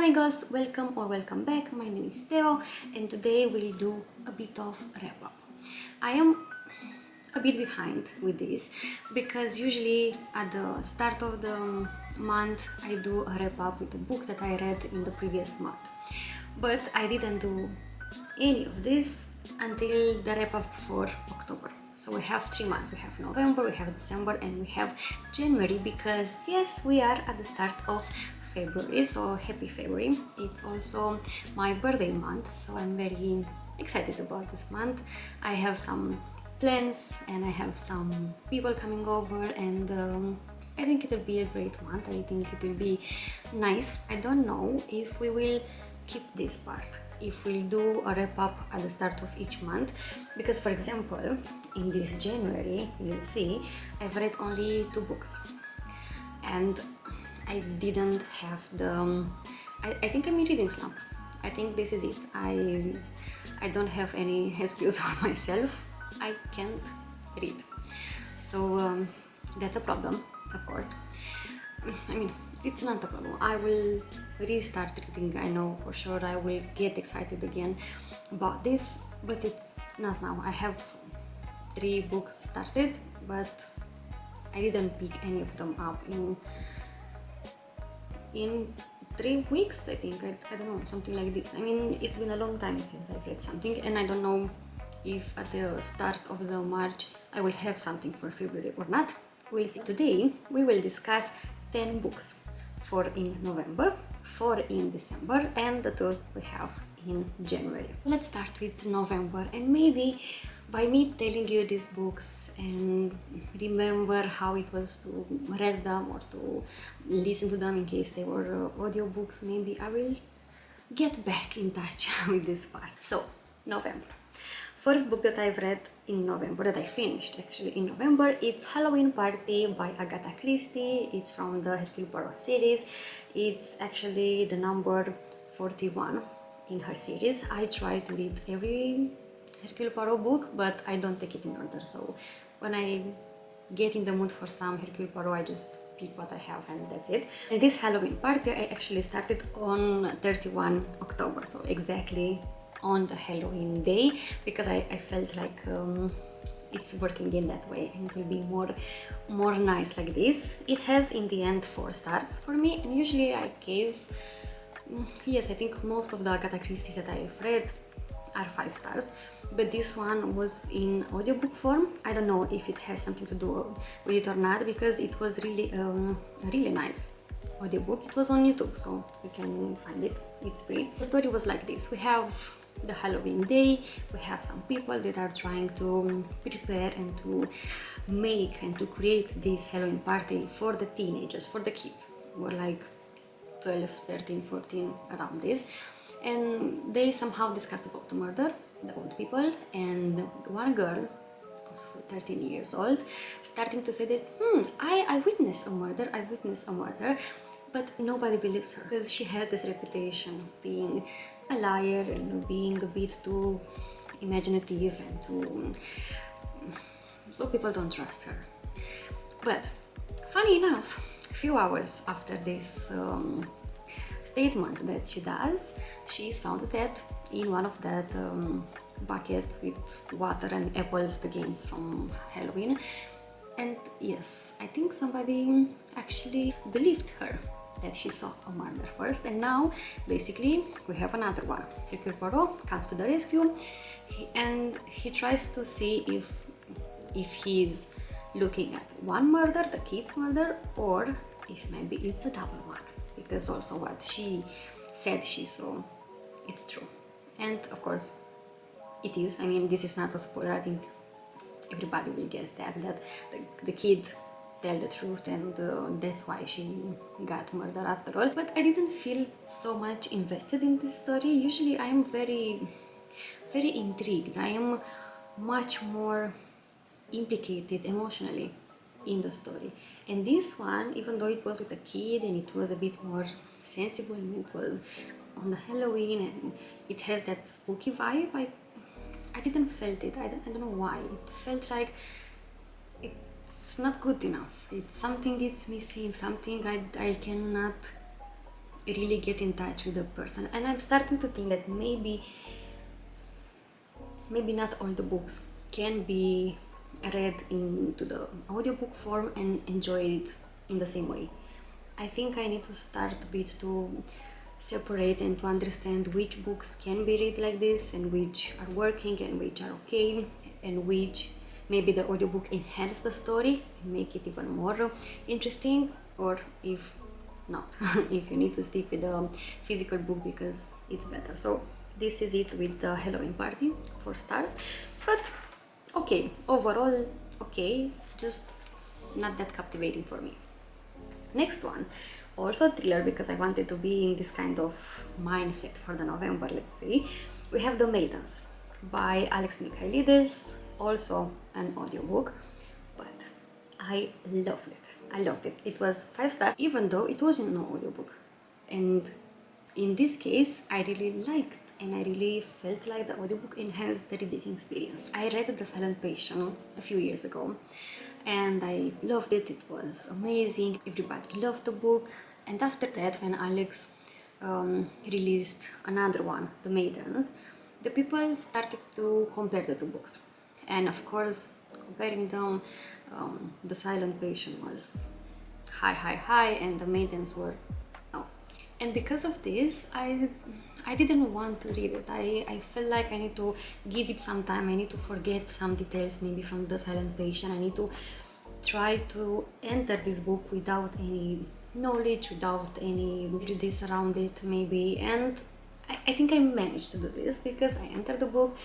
amigos, welcome or welcome back. My name is Teo and today we'll do a bit of wrap up. I am a bit behind with this because usually at the start of the month I do a wrap up with the books that I read in the previous month. But I didn't do any of this until the wrap up for October. So we have 3 months. We have November, we have December, and we have January because yes, we are at the start of February, so happy February. It's also my birthday month, so I'm very excited about this month. I have some plans and I have some people coming over, and I think it will be a great month. I think it will be nice. I don't know if we will keep this part, if we'll do a wrap up at the start of each month, because for example in this January you'll see I've read only 2 books and I didn't have the I think I'm in reading slump. I think this is it. I don't have any excuse for myself. I can't read, so that's a problem, of course. I mean, it's not a problem. I will restart reading. I know for sure I will get excited again about this, but it's not now. I have 3 books started, but I didn't pick any of them up in 3 weeks, I think. I don't know, something like this. I mean, it's been a long time since I've read something, and I don't know if at the start of the March I will have something for February or not. We'll see. Today we will discuss 10 books, 4 in November, 4 in December, and the 2 we have in January. Let's start with November, and maybe by me telling you these books and remember how it was to read them or to listen to them in case they were audiobooks, maybe I will get back in touch with this part. So, November. First book that I've read in November, that I finished actually in November, it's Halloween Party by Agatha Christie. It's from the Hercule Poirot series. It's actually the number 41 in her series. I try to read every Hercule Poirot book, but I don't take it in order. So when I get in the mood for some Hercule Poirot, I just pick what I have and that's it. And this Halloween Party I actually started on 31 October, so exactly on the Halloween day, because I felt like it's working in that way and it will be more nice like this. It has in the end 4 stars for me, and usually I gave, yes, I think most of the Agatha Christie's that I've read are 5 stars, but this one was in audiobook form. I don't know if it has something to do with it or not, because it was really really nice audiobook. It was on YouTube, so you can find it, it's free. The story was like this. We have the Halloween day, we have some people that are trying to prepare and to make and to create this Halloween party for the teenagers, for the kids. We're like 12, 13, 14, around this, and they somehow discuss about the murder, the old people, and one girl of 13 years old starting to say that I witnessed a murder, but nobody believes her because she had this reputation of being a liar and being a bit too imaginative and too, so people don't trust her. But funny enough, a few hours after this statement that she does, she is found dead in one of that buckets with water and apples, the games from Halloween. And yes, I think somebody actually believed her that she saw a murder first, and now basically we have another one. Hercule Poirot comes to the rescue, and he tries to see if he's looking at one murder, the kid's murder, or if maybe it's a double one, because also what she said she saw, it's true. And of course it is. I mean, this is not a spoiler. I think everybody will guess that the kid tell the truth, and that's why she got murdered after all. But I didn't feel so much invested in this story. Usually I am very intrigued. I am much more implicated emotionally in the story, and this one, even though it was with a kid and it was a bit more sensible and it was on the Halloween and it has that spooky vibe, I didn't felt it. I don't know why. It felt like it's not good enough. It's something, it's missing something. I cannot really get in touch with the person. And I'm starting to think that maybe not all the books can be read into the audiobook form and enjoyed in the same way. I think I need to start a bit to separate and to understand which books can be read like this and which are working and which are okay, and which maybe the audiobook enhance the story and make it even more interesting, or if not, if you need to stick with the physical book because it's better. So this is it with the Halloween Party, 4 stars, but okay, overall okay, just not that captivating for me. Next one, also a thriller because I wanted to be in this kind of mindset for the November, let's say. We have The Maidens by Alex Michaelides, also an audiobook, but I loved it. I loved it. It was 5 stars, even though it wasn't no audiobook. And in this case, I really liked and I really felt like the audiobook enhanced the reading experience. I read The Silent Patient a few years ago and I loved it. It was amazing. Everybody loved the book. And after that, when Alex released another one, The Maidens, the people started to compare the two books. And of course, comparing them, The Silent Patient was high, and The Maidens were no. And because of this, I didn't want to read it. I felt like I need to give it some time. I need to forget some details maybe from The Silent Patient. I need to try to enter this book without any knowledge, without any prejudice around it maybe. And I think I managed to do this because I entered the book.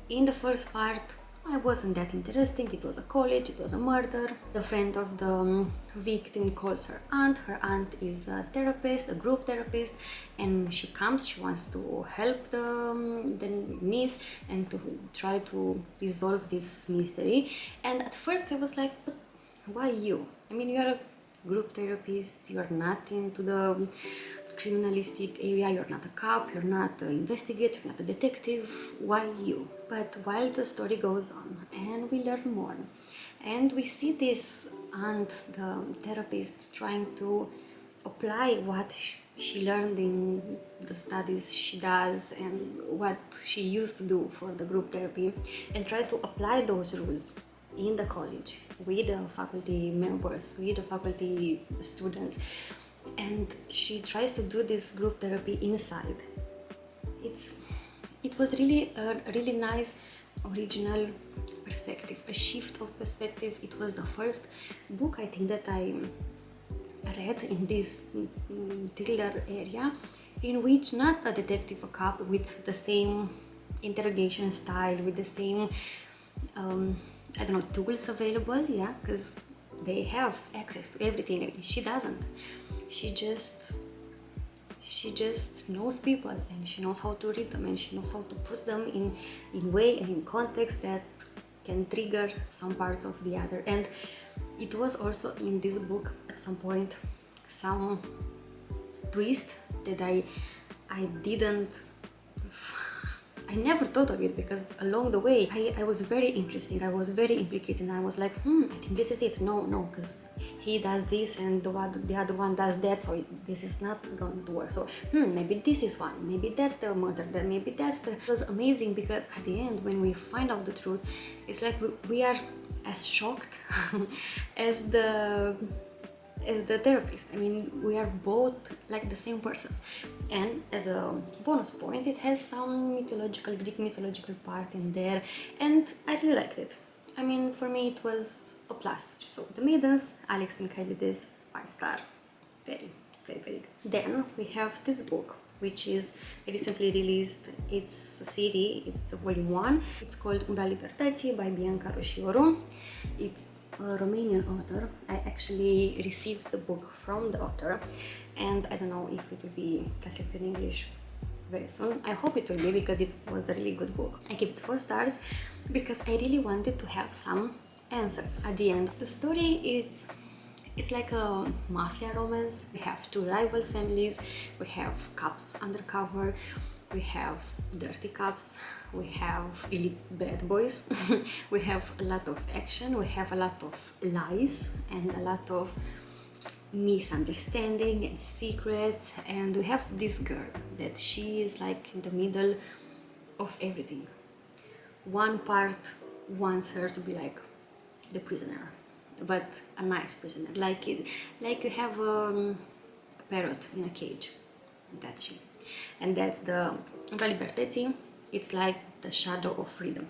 In the first part, I wasn't that interesting. It was a college, it was a murder. The friend of the victim calls her aunt. Her aunt is a therapist, a group therapist, and she comes, she wants to help the niece and to try to resolve this mystery. And at first I was like, but why you? I mean, you are a group therapist, you are not into the criminalistic area, you're not a cop, you're not an investigator, you're not a detective, why you? But while the story goes on and we learn more and we see this aunt, the therapist, trying to apply what she learned in the studies she does and what she used to do for the group therapy, and try to apply those rules in the college with the faculty members, with the faculty students, and she tries to do this group therapy inside. It was really a really nice original perspective, a shift of perspective. It was the first book I think that I read in this thriller area in which not a detective, a cop with the same interrogation style, with the same I don't know, tools available, yeah, because they have access to everything. I mean, she doesn't. She just knows people and she knows how to read them and she knows how to put them in way and in context that can trigger some parts of the other. And it was also in this book at some point some twist that I never thought of it, because along the way I was very interesting, I was very implicated, and I was like, I think this is it. No, because he does this and the other one does that, so this is not going to work. So maybe this is one, maybe that's the murder, then maybe that's the... It was amazing because at the end, when we find out the truth, it's like we are as shocked as the therapist. I mean, we are both like the same persons. And as a bonus point, it has some Greek mythological part in there, and I really liked it. I mean, for me it was a plus. So The Maidens, Alex Michaelides, 5 star. Very good. Then we have this book, which is recently released. It's a series, it's a volume 1. It's called Umbra Libertății by Bianca Roșioru. It's a Romanian author. I actually received the book from the author, and I don't know if it will be translated in English very soon. I hope it will be, because it was a really good book. I give it 4 stars because I really wanted to have some answers at the end. The story it's like a mafia romance. We have 2 rival families, we have cops undercover, we have dirty cops, we have really bad boys, we have a lot of action, we have a lot of lies and a lot of misunderstanding and secrets, and we have this girl that she is like in the middle of everything. One part wants her to be like the prisoner, but a nice prisoner, like like you have a parrot in a cage. That's she, and that's the libertati. It's like the shadow of freedom.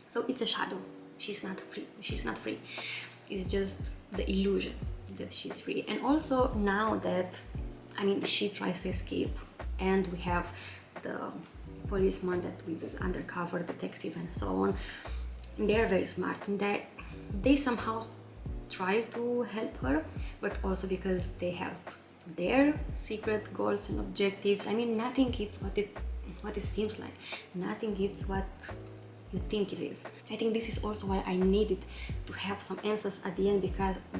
So it's a shadow. She's not free. She's not free. It's just the illusion that she's free. And also now that, I mean, she tries to escape, and we have the policeman that is undercover detective and so on. They're very smart, and they somehow try to help her, but also because they have their secret goals and objectives. I mean, nothing is what it seems like. Nothing is what you think it is. I think this is also why I needed to have some answers at the end,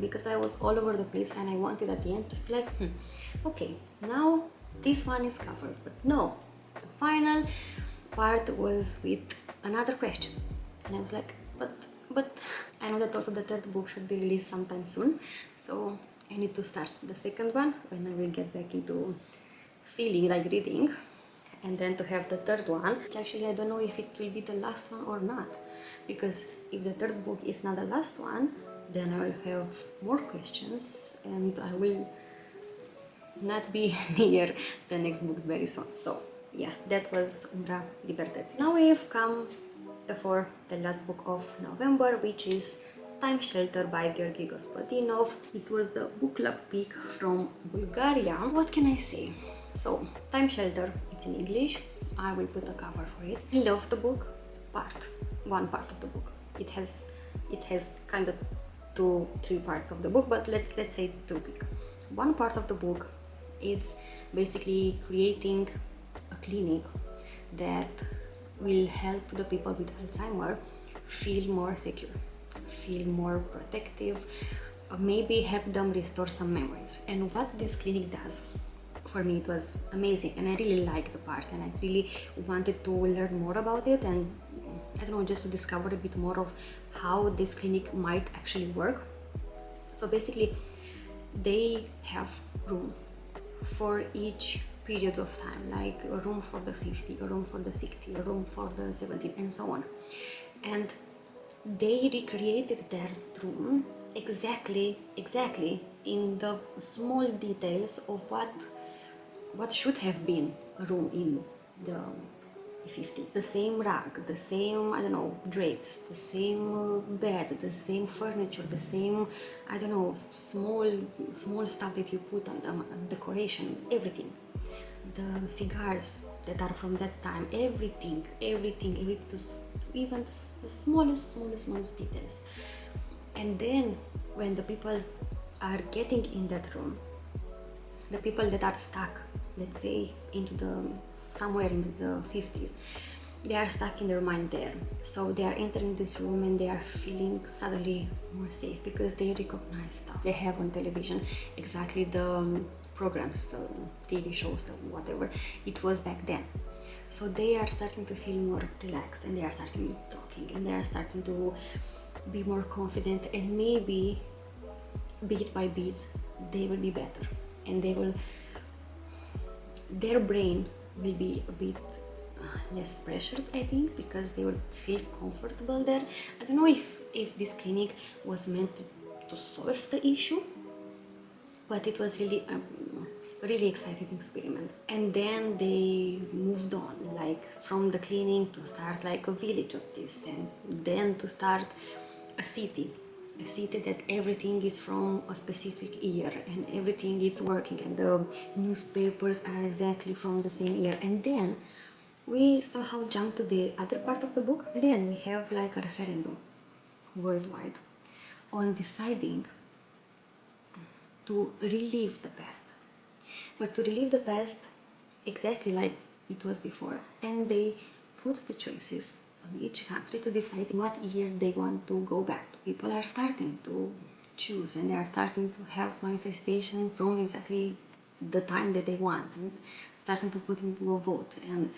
because I was all over the place, and I wanted at the end to feel like, okay, now this one is covered. But no, the final part was with another question, and I was like, but I know that also the third book should be released sometime soon, so I need to start the second one when I will get back into feeling like reading, and then to have the third one, which actually I don't know if it will be the last one or not, because if the third book is not the last one, then I will have more questions and I will not be near the next book very soon. So yeah, that was Umbra Libertății. Now we have come for the last book of November, which is Time Shelter by Gheorghe Gospodinov. It was the book club pick from Bulgaria. What can I say? So, Time Shelter, it's in English. I will put a cover for it. I love the book, one part of the book. It has kind of 2-3 parts of the book, but let's say 2 big. One part of the book is basically creating a clinic that will help the people with Alzheimer feel more secure, feel more protective, maybe help them restore some memories. And what this clinic does, for me, it was amazing, and I really liked the part, and I really wanted to learn more about it, and I don't know, just to discover a bit more of how this clinic might actually work. So basically, they have rooms for each period of time, like a room for the 50, a room for the 60, a room for the 70, and so on. And they recreated their room exactly in the small details of what should have been a room in the 50. The same rug, the same, I don't know, drapes, the same bed, the same furniture, the same, I don't know, small stuff that you put on them, decoration, everything. The cigars that are from that time, everything, even the smallest details. And then when the people are getting in that room, the people that are stuck, let's say somewhere into the 50s, they are stuck in their mind there. So they are entering this room and they are feeling suddenly more safe because they recognize stuff they have on television, exactly the programs, the TV shows, the whatever it was back then. So they are starting to feel more relaxed, and they are starting talking, and they are starting to be more confident, and maybe bit by bit they will be better, and their brain will be a bit less pressured, I think, because they will feel comfortable there. I don't know if this clinic was meant to solve the issue, but it was really a really exciting experiment. And then they moved on, like from the clinic to start like a village of this, and then to start a city that everything is from a specific year, and everything is working, and the newspapers are exactly from the same year. And then we somehow jump to the other part of the book, and then we have like a referendum worldwide on deciding to relive the past, but to relive the past exactly like it was before. And they put the choices on each country to decide what year they want to go back to. People are starting to choose, and they are starting to have manifestation from exactly the time that they want, and starting to put into a vote. And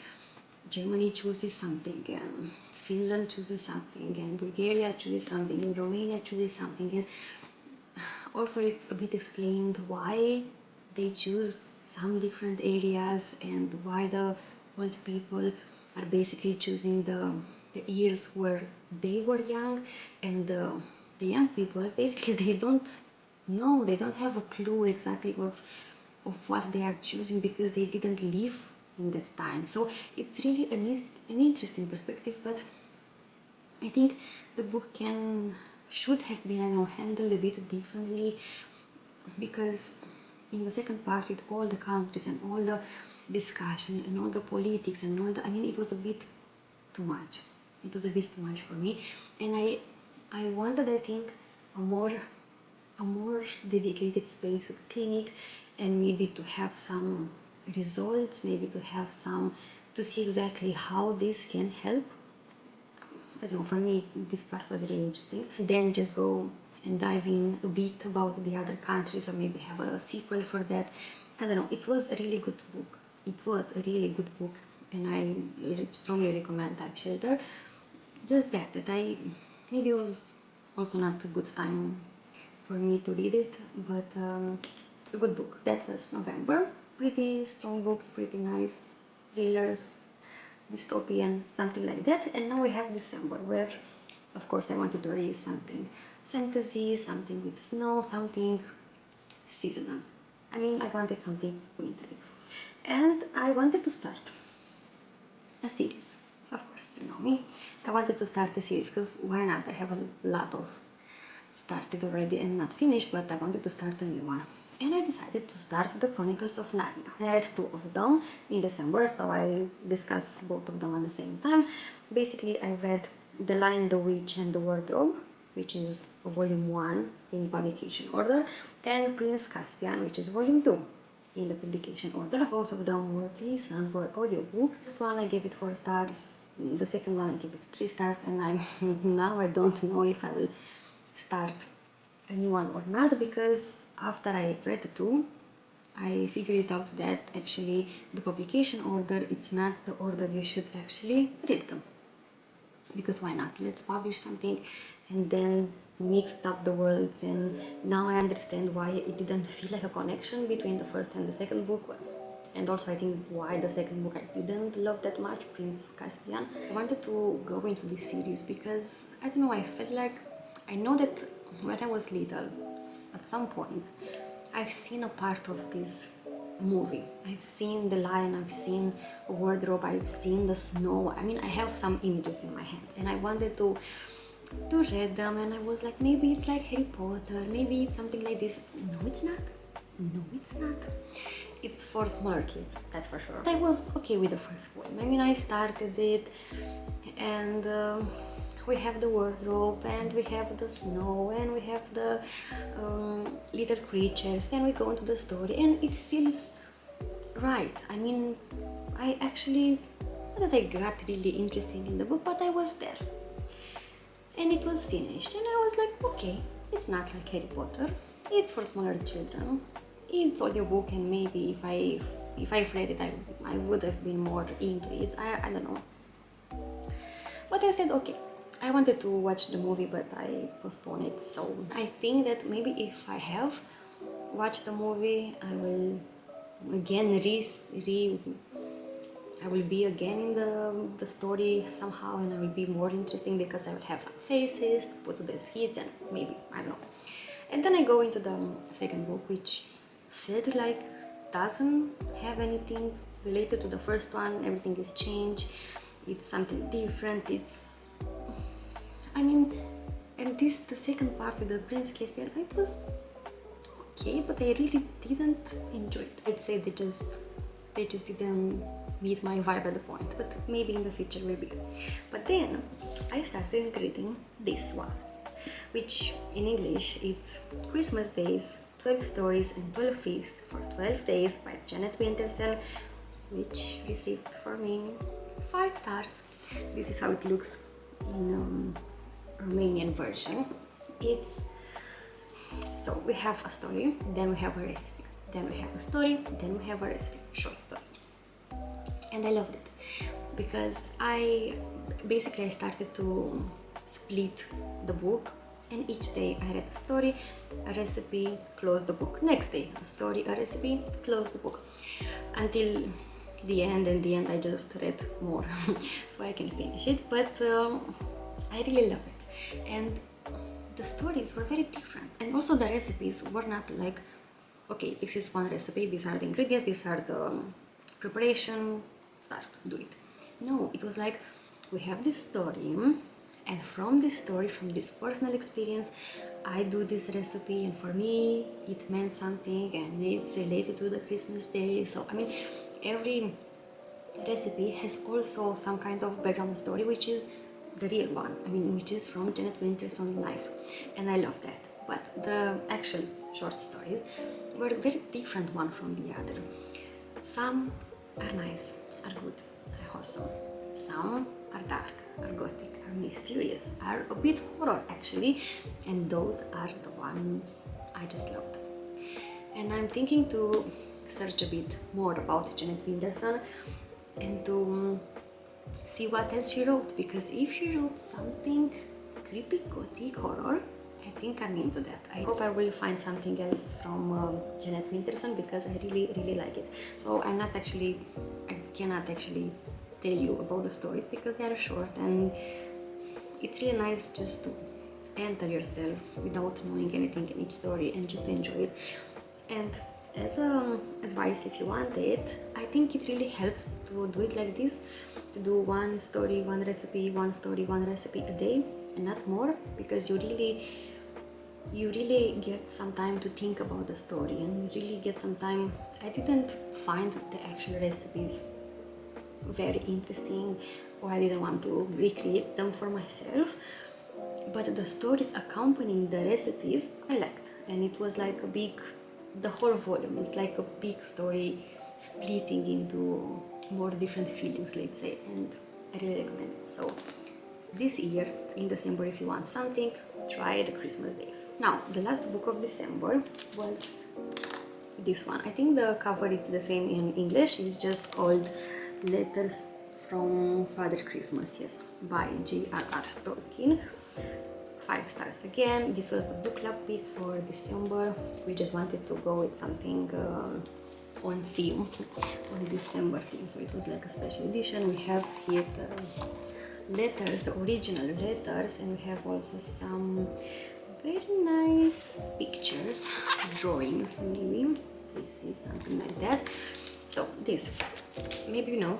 Germany chooses something, and Finland chooses something, and Bulgaria chooses something, and Romania chooses something, and Also, it's a bit explained why they choose some different areas and why the old people are basically choosing the years where they were young, and the young people basically they don't know, they don't have a clue exactly of what they are choosing because they didn't live in that time. So it's really an interesting perspective, but I think the book should have been, I know, handled a bit differently, because in the second part with all the countries and all the discussion and all the politics and all the, I mean, it was a bit too much. It was a bit too much for me, and I wanted, I think, a more dedicated space to the clinic, and maybe to have some results, maybe to have some, to see exactly how this can help. I don't know, for me this part was really interesting. Then just go and dive in a bit about the other countries, or maybe have a sequel for that. I don't know, it was a really good book. It was a really good book, and I strongly recommend Type Shelter. Just that I, maybe it was also not a good time for me to read it, but a good book. That was November. Pretty strong books, pretty nice thrillers, dystopian, something like that. And now we have December, where of course I wanted to read something fantasy, something with snow, something seasonal. I mean, I wanted something wintry, and I wanted to start a series. Of course, you know me, I wanted to start a series, because why not? I have a lot of started already and not finished, but I wanted to start a new one. And I decided to start the Chronicles of Narnia. I read two of them in December, so I discussed both of them at the same time. Basically, I read The Lion, the Witch and the Wardrobe, which is volume 1 in publication order, and Prince Caspian, which is volume 2 in the publication order. Both of them were released and were audiobooks. The first one I gave it 4 stars, the second one I gave it 3 stars, and now I don't know if I will start a new one or not, because after I read the two, I figured it out that actually the publication order, it's not the order you should actually read them. Because why not? Let's publish something and then mixed up the worlds, and now I understand why it didn't feel like a connection between the first and the second book. And also I think why the second book I didn't love that much, Prince Caspian. I wanted to go into this series because, I don't know, I felt like, I know that when I was little, at some point, I've seen a part of this movie. I've seen the lion, I've seen a wardrobe, I've seen the snow. I mean, I have some images in my head, and I wanted to read them, and I was like, maybe it's like Harry Potter, maybe it's something like this. No, it's not. No, it's not. It's for smaller kids, that's for sure. I was okay with the first one. I mean, I started it, and we have the wardrobe, and we have the snow, and we have the little creatures, and we go into the story, and it feels right. I mean, I actually, not that I got really interested in the book, but I was there. And it was finished, and I was like, okay, it's not like Harry Potter, it's for smaller children, it's audiobook, and maybe if I've read it, I would have been more into it. I don't know. But I said, okay, I wanted to watch the movie, but I postponed it. So I think that maybe if I have watched the movie, I will again I will be again in the story somehow, and I will be more interesting because I will have some faces to put to the kids, and maybe, I don't know. And then I go into the second book, which felt like doesn't have anything related to the first one. Everything is changed. It's something different. I mean, and the second part with the Prince Caspian, it was okay, but I really didn't enjoy it. I'd say they just didn't meet my vibe at the point, but maybe in the future will be. But then I started reading this one, which in English it's Christmas Days, 12 Stories and 12 Feasts for 12 Days by Janet Winterson, which received for me 5 stars. This is how it looks in Romanian version. So we have a story, then we have a recipe, then we have a story, then we have a recipe, short stories. And I loved it because I started to split the book And each day I read a story, a recipe, close the book. Next day, a story, a recipe, close the book. Until the end, and the end I just read more so I can finish it. But I really love it. And the stories were very different. And also the recipes were not like, okay, this is one recipe, these are the ingredients, these are the preparation, start, do it. No, it was like, we have this story, and from this story, from this personal experience, I do this recipe, and for me it meant something, and it's related to the Christmas day. So I mean, every recipe has also some kind of background story, which is the real one, I mean, which is from Janet Winter's own life, and I love that. But the actual short stories were very different one from the other. Some are nice, are good, are wholesome. Some are dark, are gothic, are mysterious, are a bit horror actually, and those are the ones I just loved. And I'm thinking to search a bit more about Janet Winterson and to see what else she wrote, because if she wrote something creepy, gothic, horror, I think I'm into that. I hope I will find something else from Janet Winterson, because I really like it. So I cannot actually tell you about the stories because they are short, and it's really nice just to enter yourself without knowing anything in each story and just enjoy it. And as advice, if you want it, I think it really helps to do it like this, to do one story, one recipe, one story, one recipe a day, and not more, because you really get some time to think about the story, and you really get some time. I didn't find the actual recipes very interesting, or I didn't want to recreate them for myself, but the stories accompanying the recipes I liked, and it was like the whole volume is like a big story splitting into more different feelings, let's say, and I really recommend it. So this year in December, if you want something, try the Christmas days. Now, the last book of December was this one. I think the cover is the same in English, it's just called Letters from Father Christmas, yes, by J.R.R. Tolkien. 5 stars again. This was the book club pick for December. We just wanted to go with something on theme, on December theme, so it was like a special edition. We have here the letters, the original letters, and we have also some very nice pictures, drawings maybe. This is something like that. So this, maybe you know,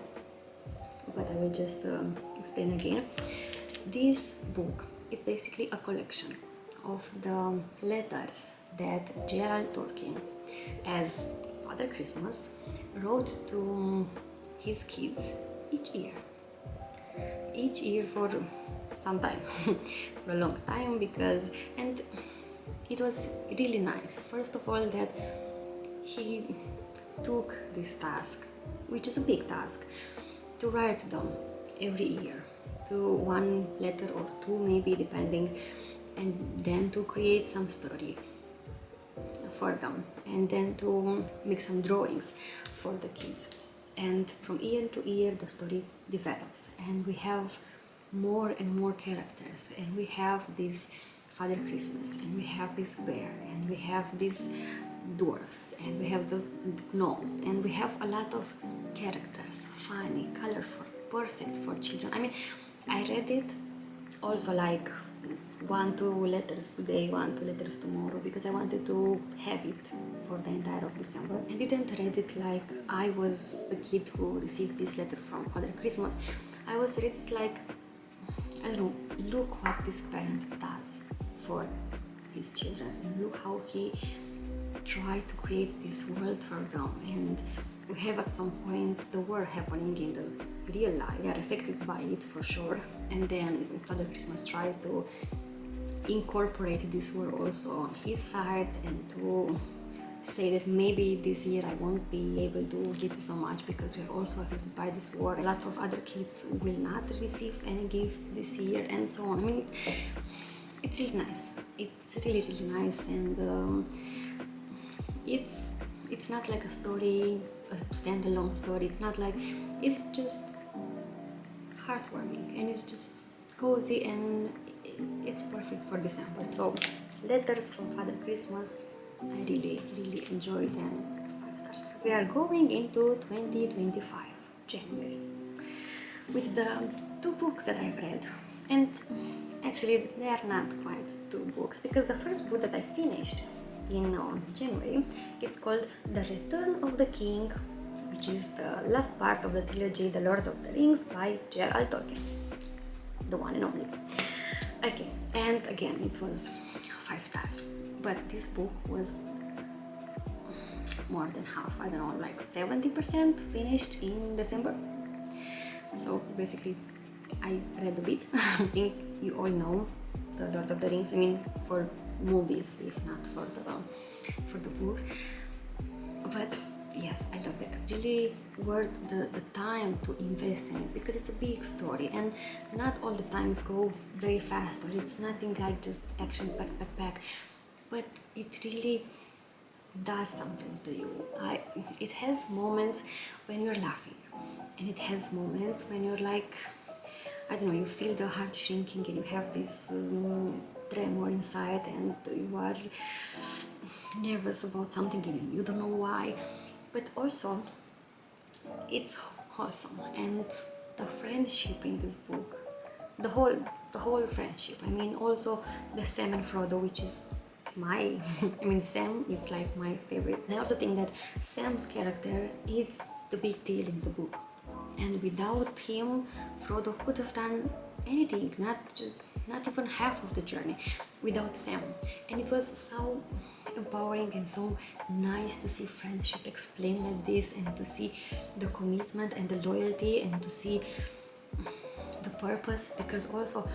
but I will just explain again. This book is basically a collection of the letters that J.R.R. Tolkien, as Father Christmas, wrote to his kids each year. Each year for some time, for a long time, because, and it was really nice. First of all, that he took this task, which is a big task, to write them every year, to one letter or two maybe, depending, and then to create some story for them, and then to make some drawings for the kids. And from year to year the story develops, and we have more and more characters, and we have this Father Christmas, and we have this bear, and we have these dwarfs, and we have the gnomes, and we have a lot of characters, funny, colorful, perfect for children. I mean, I read it also like 1-2 letters today, 1-2 letters tomorrow, because I wanted to have it for the entire of December. I didn't read it like I was the kid who received this letter from Father Christmas. I was read it like, I don't know, look what this parent does for his children, and look how he tried to create this world for them. And we have at some point the war happening in the real life. We are affected by it for sure, and then Father Christmas tries to incorporate this war also on his side, and to say that maybe this year I won't be able to give you so much because we are also affected by this war. A lot of other kids will not receive any gifts this year, and so on. I mean, it's really nice. It's really nice, and it's not like a story, a standalone story. It's not like, it's just heartwarming, and it's just cozy, and it's perfect for December. So Letters from Father Christmas, I really enjoyed, and 5 stars. We are going into 2025 January with the 2 books that I've read, and actually they are not quite 2 books, because the first book that I finished in January, it's called The Return of the King, which is the last part of the trilogy The Lord of the Rings by J.R.R. Tolkien, the one and only. Okay, and again it was 5 stars, but this book was more than half, I don't know, like 70% finished in December. So basically I read a bit. I think you all know The Lord of the Rings, I mean for movies, if not for the books. But yes, I loved it. Really worth the time to invest in it, because it's a big story and not all the times go very fast, or it's nothing like just action pack, but it really does something to you. It has moments when you're laughing, and it has moments when you're like, I don't know, you feel the heart shrinking and you have this tremor inside, and you are nervous about something and you don't know why. But also it's wholesome, and the friendship in this book, the whole friendship, I mean also the Sam and Frodo, which is my I mean Sam, it's like my favorite. And I also think that Sam's character is the big deal in the book, and without him Frodo could have done anything, not even half of the journey without Sam. And it was so empowering and so nice to see friendship explained like this, and to see the commitment and the loyalty, and to see the purpose, because also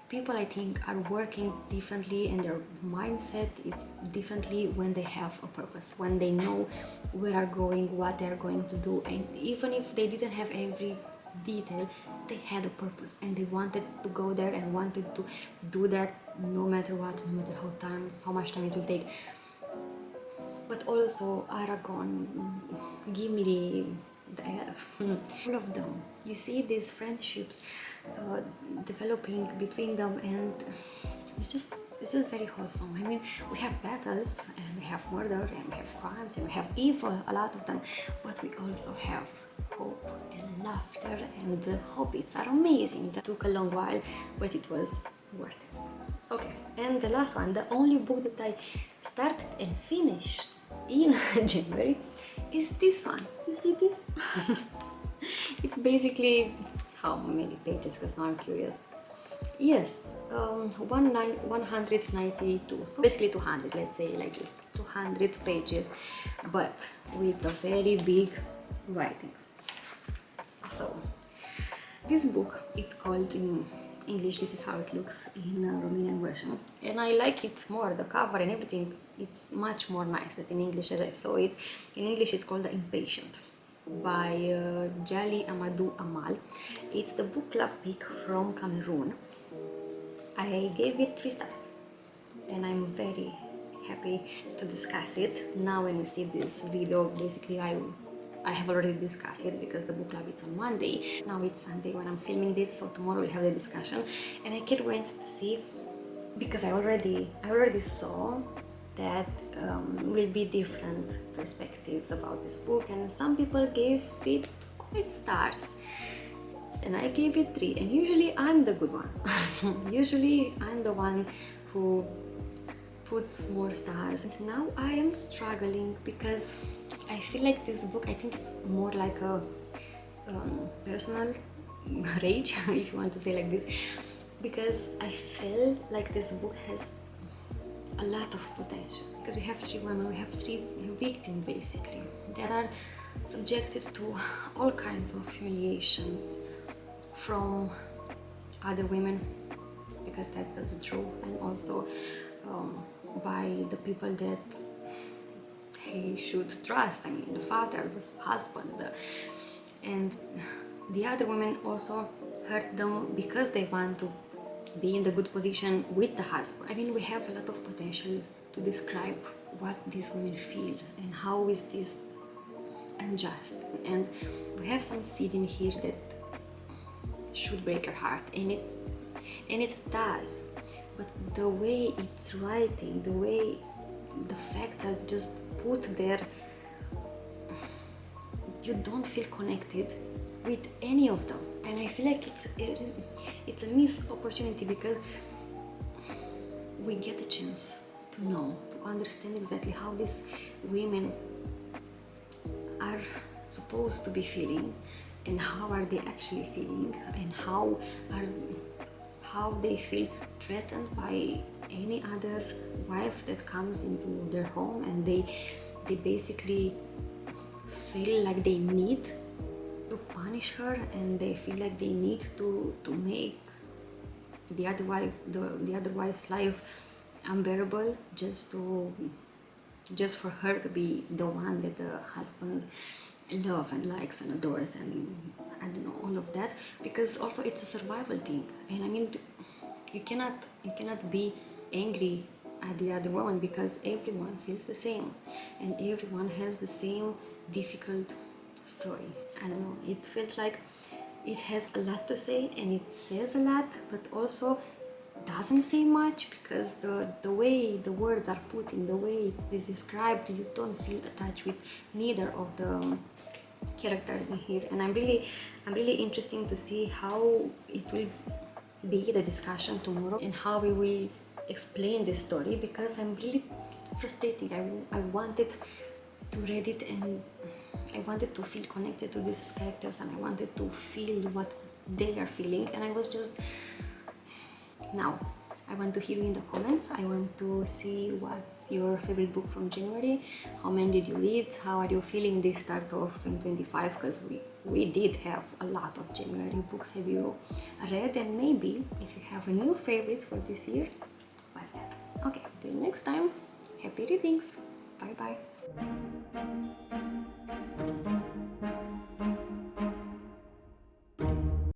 people, I think, are working differently, and their mindset is differently when they have a purpose, when they know where are going, what they are going to do. And even if they didn't have every detail, they had a purpose, and they wanted to go there and wanted to do that no matter what, no matter how much time it will take. But also Aragorn, Gimli, the elf, all of them. You see these friendships developing between them, and it's just very wholesome. I mean, we have battles, and we have murder, and we have crimes, and we have evil, a lot of them, but we also have hope and laughter, and the hobbits are amazing. That took a long while, but it was worth it. Okay, and the last one, the only book that I started and finished in January, is this one. You see this? It's basically how many pages, because now I'm curious. Yes, 192, so basically 200, let's say like this, 200 pages, but with a very big writing. So this book, it's called in English, this is how it looks in Romanian version, and I like it more, the cover and everything, it's much more nice than in English as I saw it. In English it's called The Impatient by Jali Amadou Amal. It's the book club pick from Cameroon. I gave it 3 stars, and I'm very happy to discuss it. Now when you see this video, basically I have already discussed it, because the book club is on Monday. Now it's Sunday when I'm filming this, so tomorrow we'll have the discussion, and I can't wait to see, because I already saw that will be different perspectives about this book, and some people gave it 5 stars and I gave it 3, and usually I'm the good one. Usually I'm the one who puts more stars, and now I am struggling, because I feel like this book, I think it's more like a personal rage, if you want to say like this, because I feel like this book has a lot of potential, because we have 3 women, we have 3 victims basically that are subjected to all kinds of humiliations from other women, because that's the truth, and also by the people that he should trust, I mean the father, the husband, and the other women also hurt them because they want to be in the good position with the husband. I mean, we have a lot of potential to describe what these women feel and how is this unjust, and we have some seed in here that should break your heart, and and it does, but the way it's writing, the facts are just put there, you don't feel connected with any of them. And I feel like it's a missed opportunity, because we get a chance to know, to understand exactly how these women are supposed to be feeling, and how are they actually feeling, and how they feel threatened by any other wife that comes into their home, and they basically feel like they need to punish her, and they feel like they need to make the other wife's life unbearable, just for her to be the one that the husband love and likes and adores, and I don't know, all of that, because also it's a survival thing. And I mean, you cannot be angry at the other woman, because everyone feels the same, and everyone has the same difficult story. I don't know, it felt like it has a lot to say, and it says a lot, but also doesn't say much, because the way the words are put in, the way it's described, you don't feel attached with neither of the characters in here. And I'm really interested to see how it will be the discussion tomorrow, and how we will explain this story, because I'm really frustrated. I wanted to read it, and I wanted to feel connected to these characters, and I wanted to feel what they are feeling, and I was just... Now, I want to hear you in the comments. I want to see what's your favorite book from January. How many did you read? How are you feeling this start of 2025? Because we did have a lot of January books. Have you read? And maybe if you have a new favorite for this year, what's that? Okay, till next time, happy readings. Bye bye.